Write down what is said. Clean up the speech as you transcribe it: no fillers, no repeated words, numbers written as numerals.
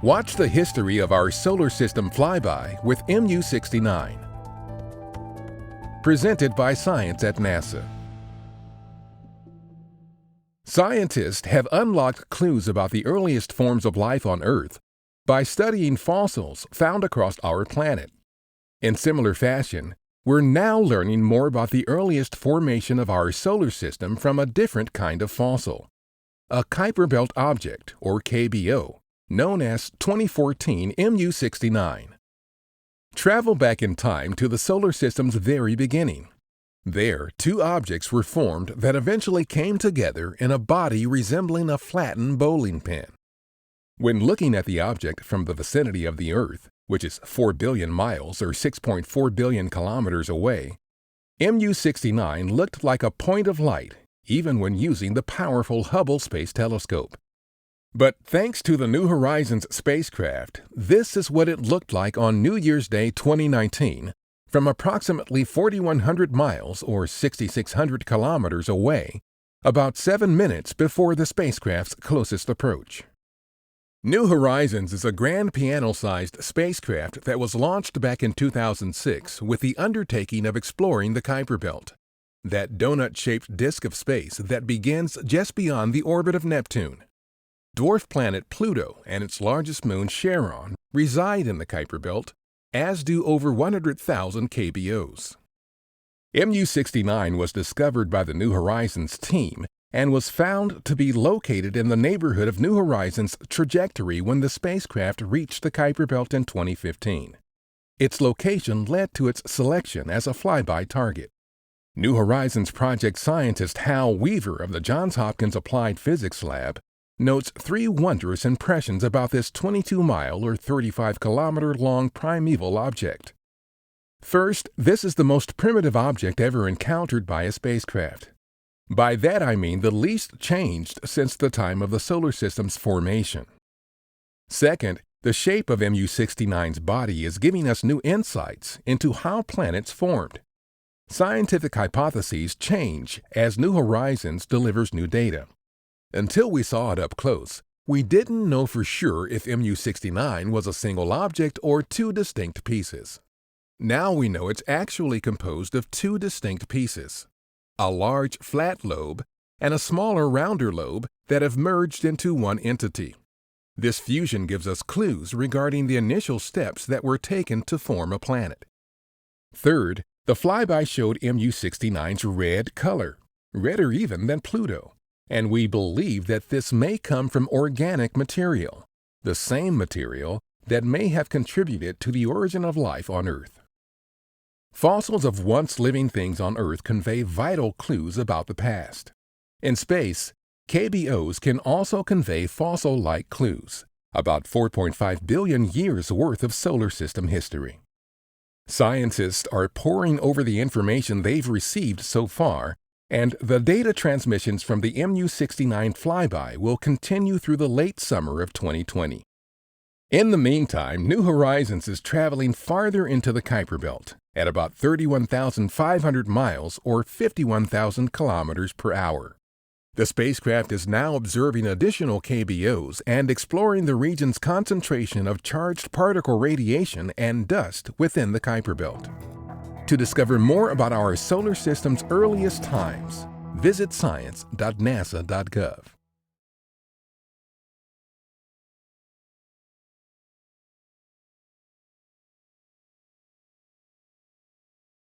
Watch the history of our solar system flyby with MU69. Presented by Science at NASA. Scientists have unlocked clues about the earliest forms of life on Earth by studying fossils found across our planet. In similar fashion, we're now learning more about the earliest formation of our solar system from a different kind of fossil, a Kuiper Belt object, or KBO, known as 2014 MU69. Travel back in time to the solar system's very beginning. There, two objects were formed that eventually came together in a body resembling a flattened bowling pin. When looking at the object from the vicinity of the Earth, which is 4 billion miles or 6.4 billion kilometers away, MU69 looked like a point of light, even when using the powerful Hubble Space Telescope. But thanks to the New Horizons spacecraft, this is what it looked like on New Year's Day 2019 from approximately 4,100 miles or 6,600 kilometers away, about 7 minutes before the spacecraft's closest approach. New Horizons is a grand piano-sized spacecraft that was launched back in 2006 with the undertaking of exploring the Kuiper Belt, that donut-shaped disk of space that begins just beyond the orbit of Neptune. Dwarf planet Pluto and its largest moon Charon reside in the Kuiper Belt, as do over 100,000 KBOs. MU69 was discovered by the New Horizons team and was found to be located in the neighborhood of New Horizons' trajectory when the spacecraft reached the Kuiper Belt in 2015. Its location led to its selection as a flyby target. New Horizons project scientist Hal Weaver of the Johns Hopkins Applied Physics Lab notes 3 wondrous impressions about this 22-mile or 35-kilometer-long primeval object. First, this is the most primitive object ever encountered by a spacecraft. By that I mean the least changed since the time of the solar system's formation. Second, the shape of MU69's body is giving us new insights into how planets formed. Scientific hypotheses change as New Horizons delivers new data. Until we saw it up close, we didn't know for sure if MU69 was a single object or 2 distinct pieces. Now we know it's actually composed of 2 distinct pieces, a large flat lobe and a smaller rounder lobe that have merged into one entity. This fusion gives us clues regarding the initial steps that were taken to form a planet. Third, the flyby showed MU69's red color, redder even than Pluto. And we believe that this may come from organic material, the same material that may have contributed to the origin of life on Earth. Fossils of once living things on Earth convey vital clues about the past. In space, KBOs can also convey fossil-like clues, about 4.5 billion years worth of solar system history. Scientists are poring over the information they've received so far, and the data transmissions from the MU69 flyby will continue through the late summer of 2020. In the meantime, New Horizons is traveling farther into the Kuiper Belt at about 31,500 miles or 51,000 kilometers per hour. The spacecraft is now observing additional KBOs and exploring the region's concentration of charged particle radiation and dust within the Kuiper Belt. To discover more about our solar system's earliest times, visit science.nasa.gov.